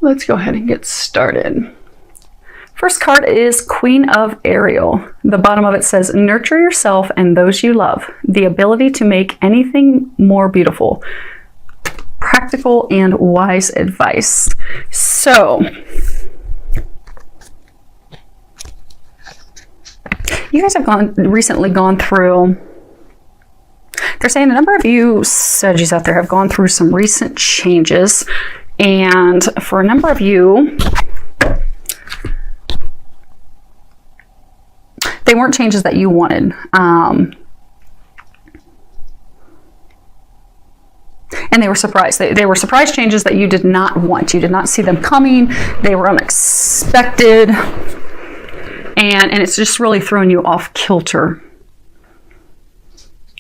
let's go ahead and get started. First card is Queen of Ariel. The bottom of it says, nurture yourself and those you love. The ability to make anything more beautiful. Practical and wise advice. So, you guys have recently gone through, they're saying a number of you Saggies out there have gone through some recent changes. And for a number of you, they weren't changes that you wanted. And they were surprised. They were surprise changes that you did not want. You did not see them coming. They were unexpected. And it's just really thrown you off kilter.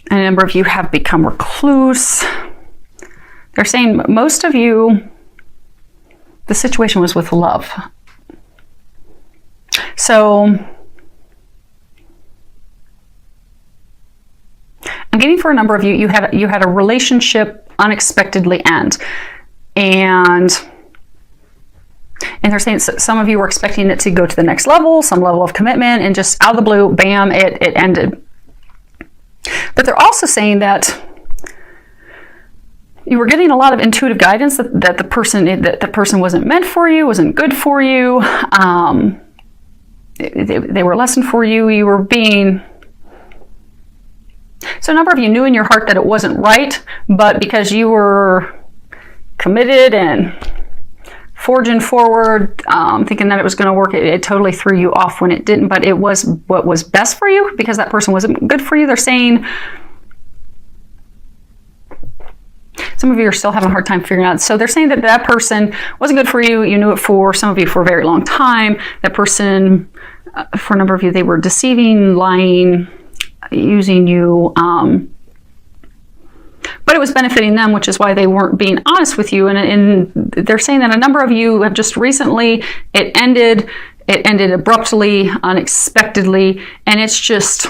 And a number of you have become recluse. They're saying most of you, the situation was with love. So I'm getting for a number of you, you had a relationship unexpectedly end. And they're saying some of you were expecting it to go to the next level, some level of commitment, and just out of the blue, bam, it ended. But they're also saying that you were getting a lot of intuitive guidance that the person wasn't meant for you, wasn't good for you. They were a lesson for you. You were being... So a number of you knew in your heart that it wasn't right, but because you were committed and forging forward, thinking that it was going to work, it totally threw you off when it didn't, but it was what was best for you because that person wasn't good for you. They're saying some of you are still having a hard time figuring out. So they're saying that that person wasn't good for you. You knew it for some of you for a very long time. That person, for a number of you, they were deceiving, lying, using you, but it was benefiting them, which is why they weren't being honest with you. And they're saying that a number of you have just recently, it ended abruptly, unexpectedly, and it's just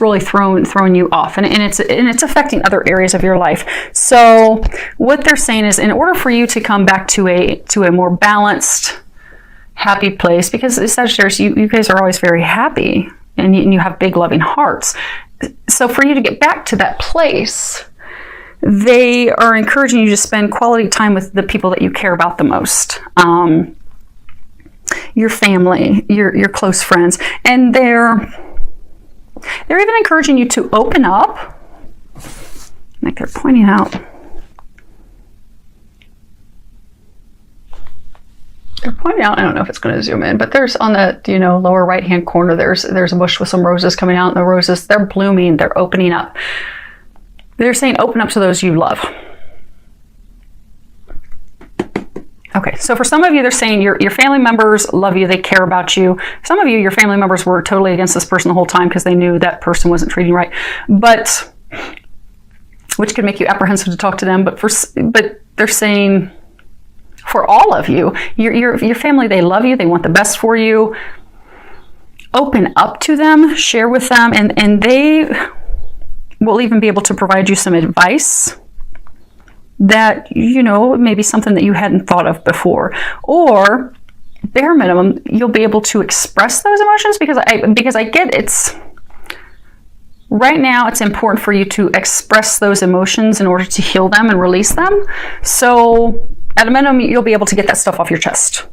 really throwing you off, and it's affecting other areas of your life. So what they're saying is, in order for you to come back to a more balanced, happy place, because Sagittarius, you guys are always very happy. And you have big loving hearts. So for you to get back to that place, they are encouraging you to spend quality time with the people that you care about the most. Your family, your close friends. And they're even encouraging you to open up. Like they're pointing out. They're pointing out, I don't know if it's going to zoom in, but there's on the, lower right-hand corner, there's a bush with some roses coming out, and the roses, they're blooming, they're opening up. They're saying open up to those you love. Okay, so for some of you, they're saying your family members love you, they care about you. Some of you, your family members were totally against this person the whole time because they knew that person wasn't treating you right, but which could make you apprehensive to talk to them. But they're saying, for all of you, your family, they love you, they want the best for you. Open up to them, share with them, and they will even be able to provide you some advice that, maybe something that you hadn't thought of before. Or, bare minimum, you'll be able to express those emotions because I get it's... Right now, it's important for you to express those emotions in order to heal them and release them. So, at a minimum, you'll be able to get that stuff off your chest.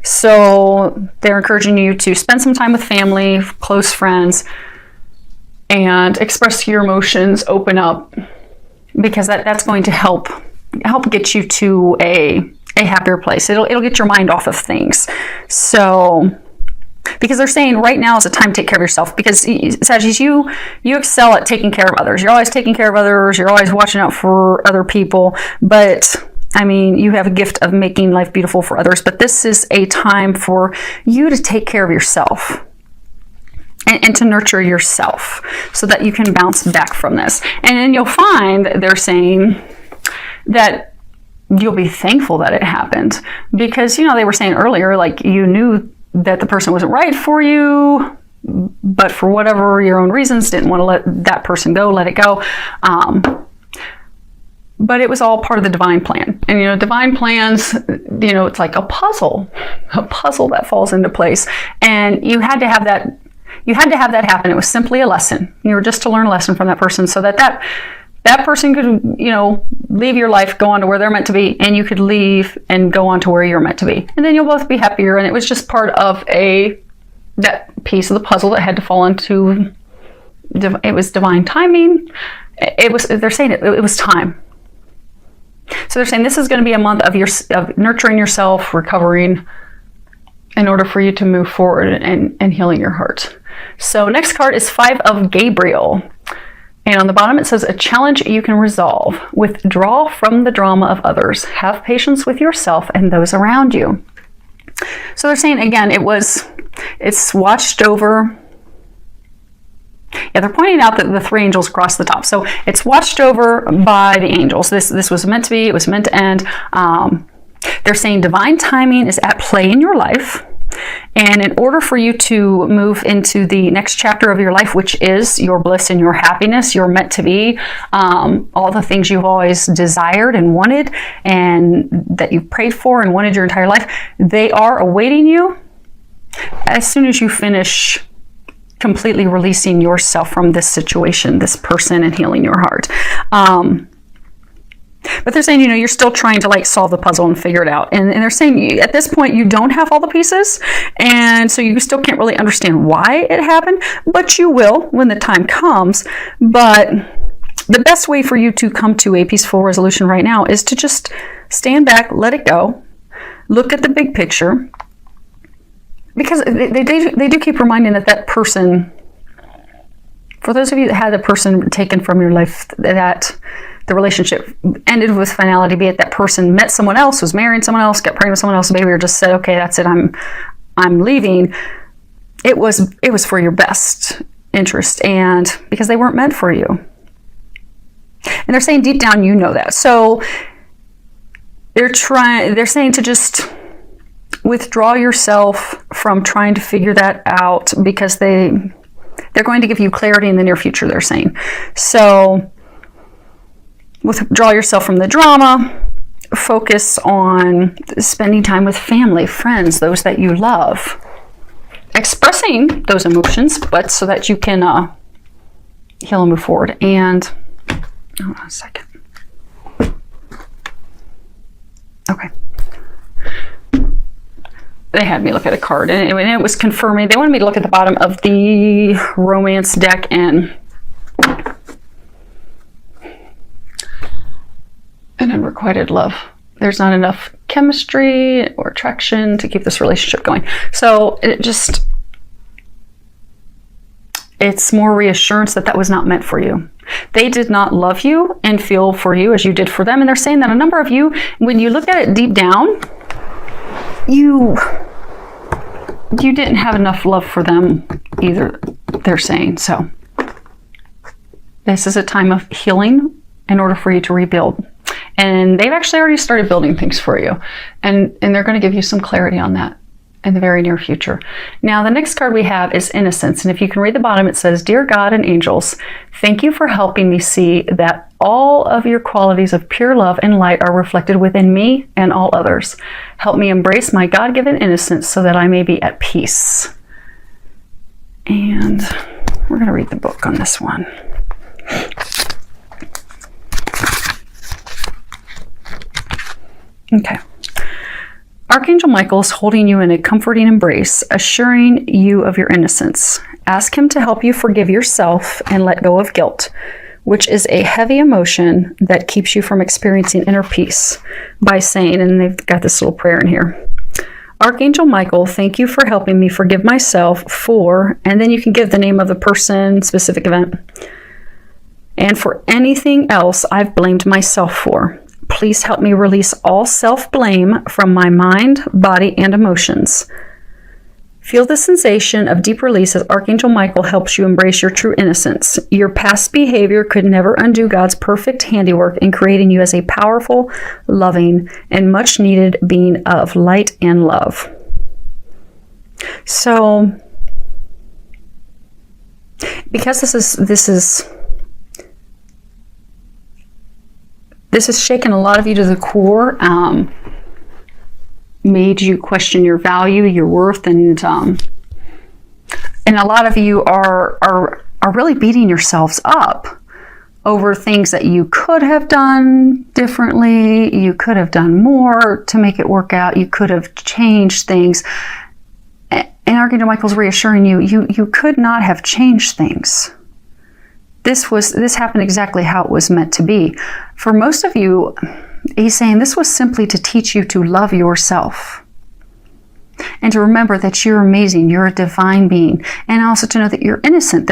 So they're encouraging you to spend some time with family, close friends, and express your emotions, open up, because that's going to help get you to a happier place. It'll get your mind off of things. So, because they're saying right now is a time to take care of yourself, because Saggies, you excel at taking care of others. You're always taking care of others. You're always watching out for other people, but you have a gift of making life beautiful for others, but this is a time for you to take care of yourself and to nurture yourself so that you can bounce back from this. And then you'll find they're saying that you'll be thankful that it happened because, they were saying earlier, like you knew that the person wasn't right for you, but for whatever your own reasons didn't want to let that person go, let it go. but it was all part of the divine plan. And, you know, divine plans, you know, it's like a puzzle that falls into place. And you had to have that, happen. It was simply a lesson. You were just to learn a lesson from that person, so that person could, you know, leave your life, go on to where they're meant to be, and you could leave and go on to where you're meant to be. And then you'll both be happier. And it was just part of that piece of the puzzle that had to fall into, it was divine timing. They're saying it was time. So they're saying this is going to be a month of nurturing yourself, recovering, in order for you to move forward and healing your heart. So next card is 5 of Gabriel. And on the bottom it says, a challenge you can resolve. Withdraw from the drama of others. Have patience with yourself and those around you. So they're saying, again, it's watched over. Yeah, they're pointing out that the 3 angels cross the top. So it's watched over by the angels. This was meant to be. It was meant to end. They're saying divine timing is at play in your life. And in order for you to move into the next chapter of your life, which is your bliss and your happiness, you're meant to be, all the things you've always desired and wanted and that you've prayed for and wanted your entire life, they are awaiting you as soon as you finish completely releasing yourself from this situation, this person, and healing your heart. But they're saying, you know, you're still trying to like solve the puzzle and figure it out. And they're saying at this point, you don't have all the pieces. And so you still can't really understand why it happened, but you will when the time comes. But the best way for you to come to a peaceful resolution right now is to just stand back, let it go, look at the big picture. Because they do keep reminding that person, for those of you that had the person taken from your life, that the relationship ended with finality, be it that person met someone else, was marrying someone else, got pregnant with someone else, baby, or just said, okay, that's it, I'm leaving. It was for your best interest, and because they weren't meant for you. And they're saying deep down, you know that. So they're saying to just withdraw yourself from trying to figure that out, because they're going to give you clarity in the near future, they're saying. So withdraw yourself from the drama, focus on spending time with family, friends, those that you love, expressing those emotions, but so that you can heal and move forward. And hold on a second. Okay. They had me look at a card, and it was confirming. They wanted me to look at the bottom of the romance deck, and unrequited love. There's not enough chemistry or attraction to keep this relationship going. So it's more reassurance that was not meant for you. They did not love you and feel for you as you did for them. And they're saying that a number of you, when you look at it deep down, you didn't have enough love for them either, they're saying. So this is a time of healing in order for you to rebuild. And they've actually already started building things for you. And they're going to give you some clarity on that in the very near future. Now, the next card we have is Innocence. And if you can read the bottom, it says, Dear God and angels, thank you for helping me see that all of your qualities of pure love and light are reflected within me and all others. Help me embrace my God-given innocence so that I may be at peace. And we're going to read the book on this one. Okay. Archangel Michael is holding you in a comforting embrace, assuring you of your innocence. Ask him to help you forgive yourself and let go of guilt, which is a heavy emotion that keeps you from experiencing inner peace, by saying, and they've got this little prayer in here, Archangel Michael, thank you for helping me forgive myself for, and then you can give the name of the person, specific event, and for anything else I've blamed myself for. Please help me release all self-blame from my mind, body, and emotions. Feel the sensation of deep release as Archangel Michael helps you embrace your true innocence. Your past behavior could never undo God's perfect handiwork in creating you as a powerful, loving, and much-needed being of light and love. So, because this is This has shaken a lot of you to the core, made you question your value, your worth, and a lot of you are really beating yourselves up over things that you could have done differently. You could have done more to make it work out. You could have changed things. And Archangel Michael's reassuring you, you could not have changed things. This happened exactly how it was meant to be. For most of you, he's saying this was simply to teach you to love yourself. And to remember that you're amazing, you're a divine being. And also to know that you're innocent.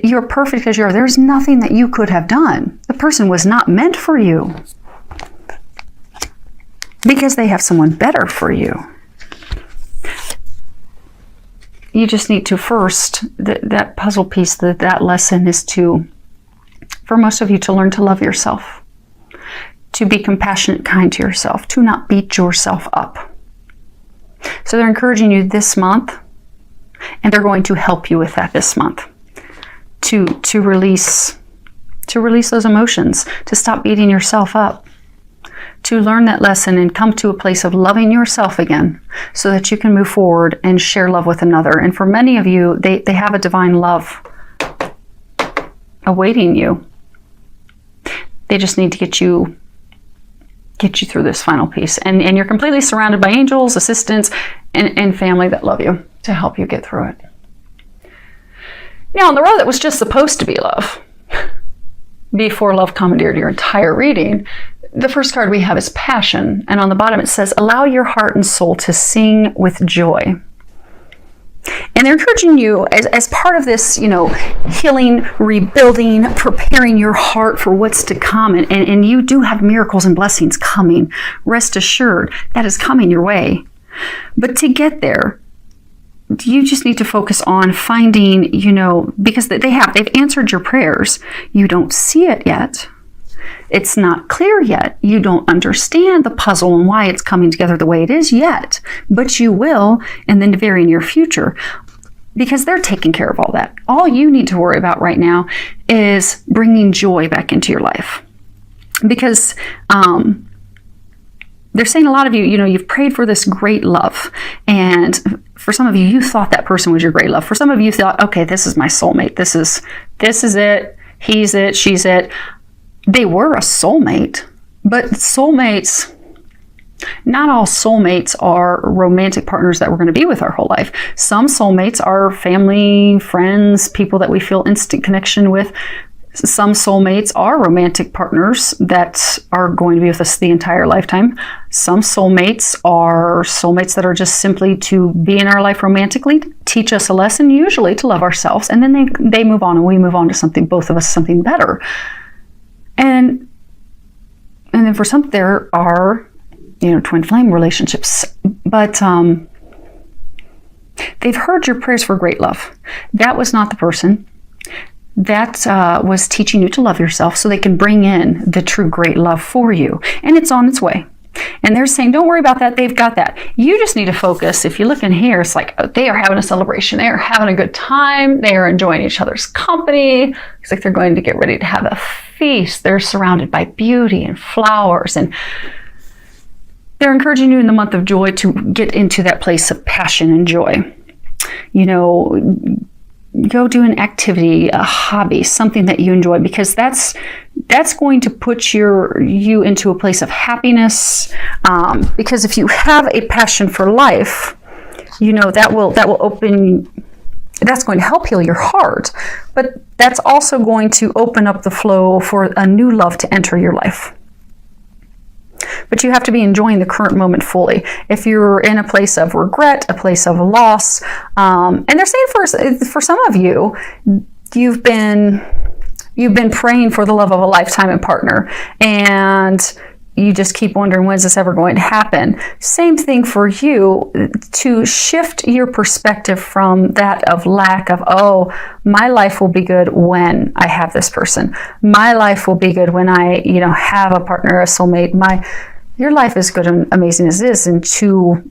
You're perfect as you are. There's nothing that you could have done. The person was not meant for you. Because they have someone better for you. You just need to first, that puzzle piece, that lesson is for most of you to learn to love yourself. To be compassionate, kind to yourself. To not beat yourself up. So they're encouraging you this month, and they're going to help you with that this month. To release those emotions, to stop beating yourself up, to learn that lesson and come to a place of loving yourself again so that you can move forward and share love with another. And for many of you, they have a divine love awaiting you. They just need to get you through this final piece. And you're completely surrounded by angels, assistants, and family that love you to help you get through it. Now, on the road that was just supposed to be love, before love commandeered your entire reading, the first card we have is passion. And on the bottom it says, allow your heart and soul to sing with joy. And they're encouraging you as part of this, healing, rebuilding, preparing your heart for what's to come. And you do have miracles and blessings coming. Rest assured, that is coming your way. But to get there, you just need to focus on finding, because they've answered your prayers. You don't see it yet. It's not clear yet. You don't understand the puzzle and why it's coming together the way it is yet. But you will in the very near future, because they're taking care of all that. All you need to worry about right now is bringing joy back into your life. Because they're saying a lot of you, you've prayed for this great love. And for some of you, you thought that person was your great love. For some of you, thought, okay, this is my soulmate. This is it. He's it. She's it. They were a soulmate, but soulmates, not all soulmates are romantic partners that we're going to be with our whole life. Some soulmates are family, friends, people that we feel instant connection with. Some soulmates are romantic partners that are going to be with us the entire lifetime. Some soulmates are soulmates that are just simply to be in our life romantically, teach us a lesson, usually to love ourselves, and then they move on and we move on to something, both of us, something better. And then for some, there are, twin flame relationships, but they've heard your prayers for great love. That was not the person. That was teaching you to love yourself so they can bring in the true great love for you. And it's on its way. And they're saying, don't worry about that. They've got that. You just need to focus. If you look in here, it's like they are having a celebration. They are having a good time. They are enjoying each other's company. It's like they're going to get ready to have a feast. They're surrounded by beauty and flowers. And they're encouraging you in the month of joy to get into that place of passion and joy. Go do an activity, a hobby, something that you enjoy, because that's going to put you into a place of happiness. Because if you have a passion for life, that will open. That's going to help heal your heart, but that's also going to open up the flow for a new love to enter your life. But you have to be enjoying the current moment fully. If you're in a place of regret, a place of loss, and they're saying for some of you, you've been praying for the love of a lifetime and partner, and you just keep wondering, when's this ever going to happen? Same thing for you, to shift your perspective from that of lack of, oh, my life will be good when I have this person. My life will be good when I, have a partner, a soulmate. Your life is good and amazing as it is, and to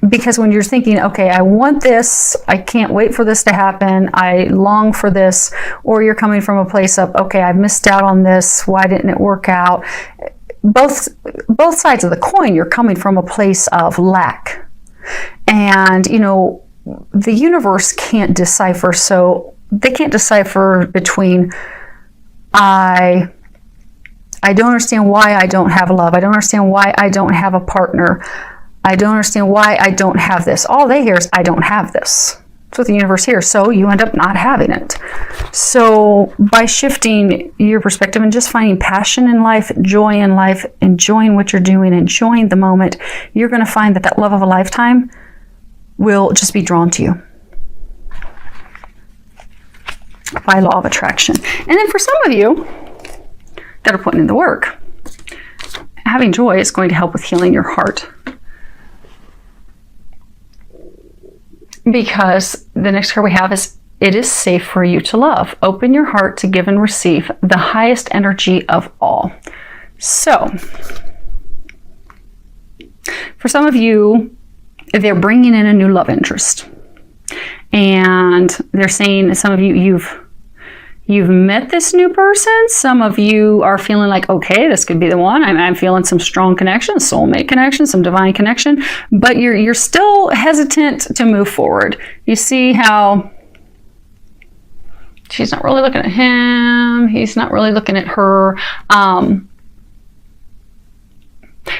Because when you're thinking, okay, I want this, I can't wait for this to happen, I long for this, or you're coming from a place of, okay, I've missed out on this, why didn't it work out? Both sides of the coin, you're coming from a place of lack. And, you know, the universe can't decipher, so they can't decipher between I don't understand why I don't have love. I don't understand why I don't have a partner. I don't understand why I don't have this. All they hear is, I don't have this. That's what the universe hears. So you end up not having it. So by shifting your perspective and just finding passion in life, joy in life, enjoying what you're doing, enjoying the moment, you're going to find that that love of a lifetime will just be drawn to you by law of attraction. And then for some of you that are putting in the work, having joy is going to help with healing your heart. Because the next card we have is, it is safe for you to love. Open your heart to give and receive the highest energy of all. So, for some of you, they're bringing in a new love interest. And they're saying, some of you, you've met this new person. Some of you are feeling like, okay, this could be the one. I'm feeling some strong connection, soulmate connection, some divine connection, but you're still hesitant to move forward. You see how she's not really looking at him. He's not really looking at her.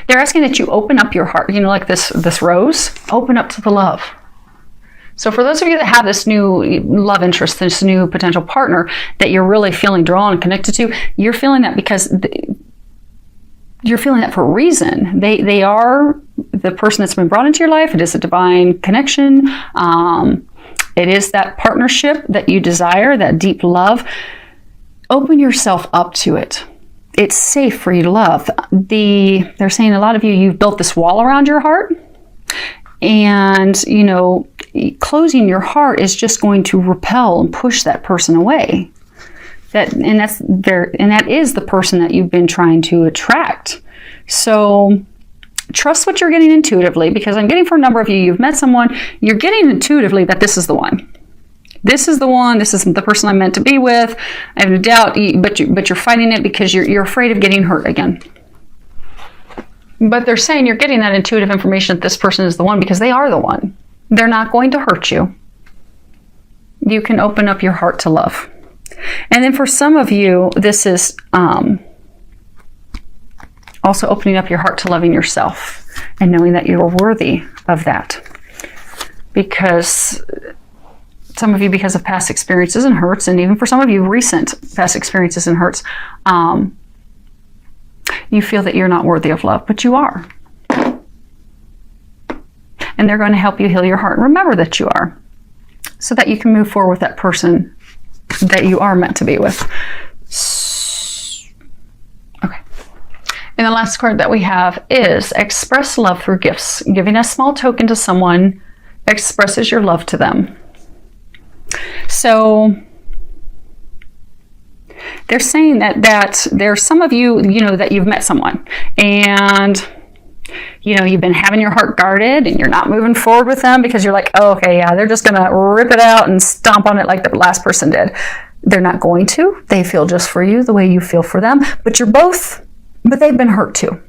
They're asking that you open up your heart, you know, like this rose, open up to the love. So for those of you that have this new love interest, this new potential partner that you're really feeling drawn and connected to, you're feeling that because you're feeling that for a reason. They are the person that's been brought into your life. It is a divine connection. It is that partnership that you desire, that deep love. Open yourself up to it. It's safe for you to love. They're saying a lot of you, you've built this wall around your heart. And, you know, closing your heart is just going to repel and push that person away. That is the person that you've been trying to attract. So trust what you're getting intuitively, because I'm getting for a number of you, you've met someone, you're getting intuitively that this is the one. This is the one. This is the person I'm meant to be with. I have no doubt, but you're fighting it because you're afraid of getting hurt again. But they're saying you're getting that intuitive information that this person is the one because they are the one. They're not going to hurt you. You can open up your heart to love. And then for some of you, this is also opening up your heart to loving yourself and knowing that you're worthy of that. Because some of you, because of past experiences and hurts, and even for some of you, recent past experiences and hurts, you feel that you're not worthy of love, but you are. And they're going to help you heal your heart and remember that you are, so that you can move forward with that person that you are meant to be with. Okay. And the last card that we have is express love through gifts. Giving a small token to someone expresses your love to them. So they're saying that there's some of you, you know, that you've met someone and, you know, you've been having your heart guarded and you're not moving forward with them because you're like, oh, okay, yeah, they're just going to rip it out and stomp on it like the last person did. They're not going to. They feel just for you the way you feel for them, but they've been hurt too.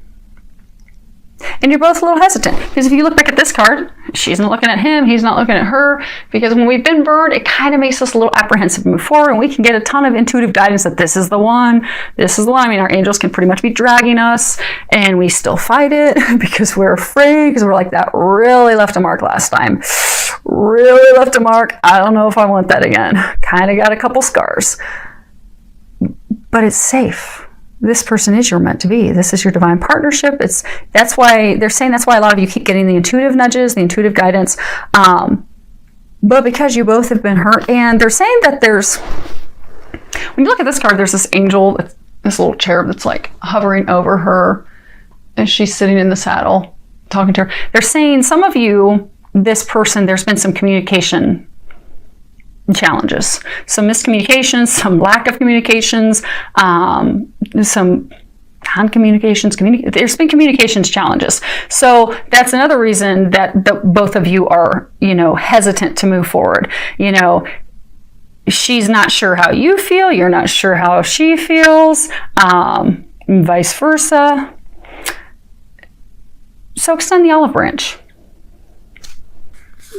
And you're both a little hesitant, because if you look back at this card, she's not looking at him, he's not looking at her, because when we've been burned, it kind of makes us a little apprehensive to move forward, and we can get a ton of intuitive guidance that this is the one, this is the one. I mean, our angels can pretty much be dragging us, and we still fight it because we're afraid, because we're like, that really left a mark last time. Really left a mark. I don't know if I want that again. Kind of got a couple scars. But it's safe. This person is your meant to be. This is your divine partnership. That's why they're saying, that's why a lot of you keep getting the intuitive nudges, the intuitive guidance. But because you both have been hurt, and they're saying that when you look at this card, there's this angel, this little cherub that's like hovering over her as she's sitting in the saddle talking to her. They're saying some of you, this person, there's been some communication challenges, some miscommunications, some lack of communications, some, I non-communications, there's been communications challenges. So that's another reason that both of you are, hesitant to move forward. She's not sure how you feel. You're not sure how she feels, vice versa. So extend the olive branch.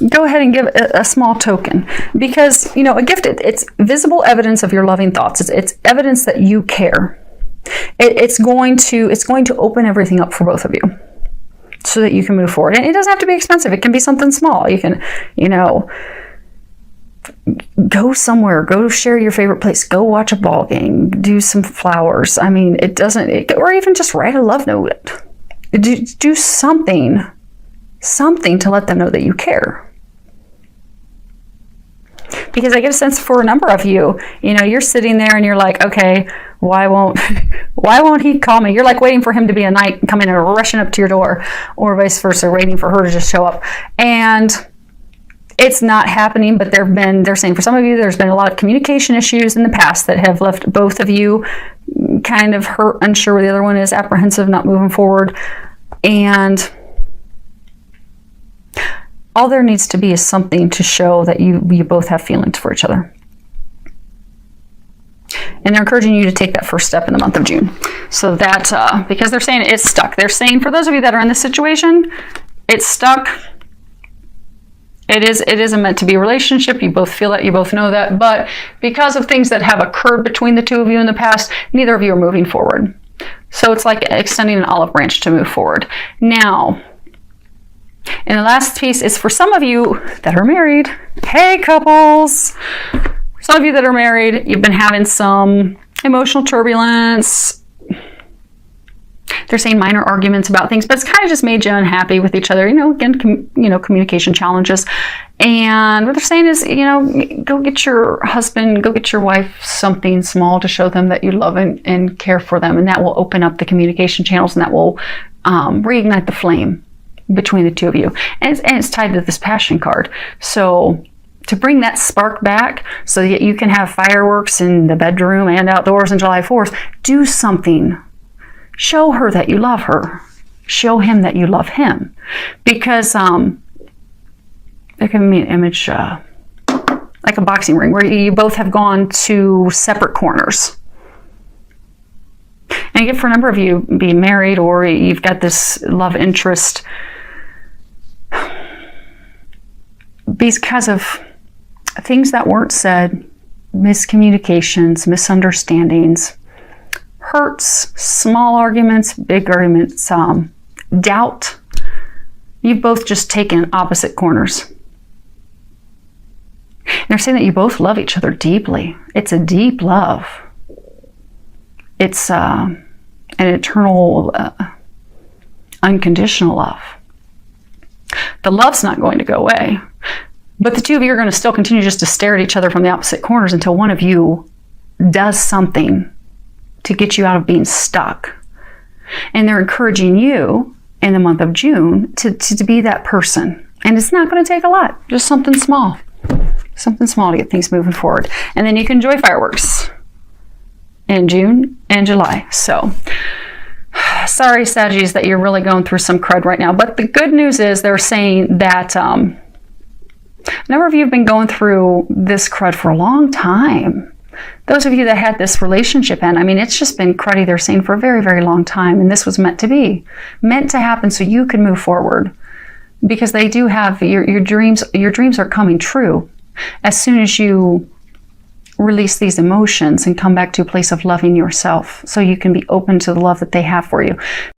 Go ahead and give a small token, because a gift, it's visible evidence of your loving thoughts. It's evidence that you care. It's going to open everything up for both of you so that you can move forward. And it doesn't have to be expensive. It can be something small. You can go somewhere, go share your favorite place, go watch a ball game, do some flowers. I mean, or even just write a love note. Do something to let them know that you care. Because I get a sense for a number of you, you're sitting there and you're like, okay, why won't he call me? You're like waiting for him to be a knight and coming and rushing up to your door, or vice versa, waiting for her to just show up. And it's not happening, but they're saying for some of you, there's been a lot of communication issues in the past that have left both of you kind of hurt, unsure where the other one is, apprehensive, not moving forward. And all there needs to be is something to show that you both have feelings for each other. And they're encouraging you to take that first step in the month of June. So that, because they're saying it's stuck. They're saying for those of you that are in this situation, it's stuck. It isn't meant to be a relationship. You both feel that, you both know that. But because of things that have occurred between the two of you in the past, neither of you are moving forward. So it's like extending an olive branch to move forward. Now, and the last piece is for some of you that are married. Hey, couples. Some of you that are married, you've been having some emotional turbulence. They're saying minor arguments about things, but it's kind of just made you unhappy with each other. Again, communication challenges. And what they're saying is, go get your husband, go get your wife something small to show them that you love and care for them. And that will open up the communication channels, and that will reignite the flame between the two of you. And it's tied to this passion card. So to bring that spark back so that you can have fireworks in the bedroom and outdoors on July 4th, do something. Show her that you love her. Show him that you love him. Because there can be an image like a boxing ring where you both have gone to separate corners. And again, for a number of you, being married or you've got this love interest, because of things that weren't said, miscommunications, misunderstandings, hurts, small arguments, big arguments, doubt, you've both just taken opposite corners. And they're saying that you both love each other deeply. It's a deep love. It's an eternal, unconditional love. The love's not going to go away. But the two of you are going to still continue just to stare at each other from the opposite corners until one of you does something to get you out of being stuck. And they're encouraging you in the month of June to be that person. And it's not going to take a lot, just something small. Something small to get things moving forward. And then you can enjoy fireworks in June and July. So, sorry, Saggies, that you're really going through some crud right now. But the good news is they're saying that a number of you have been going through this crud for a long time. Those of you that had this relationship end, it's just been cruddy, they're saying, for a very, very long time. And this was meant to happen so you could move forward. Because they do have your dreams are coming true as soon as you release these emotions and come back to a place of loving yourself so you can be open to the love that they have for you.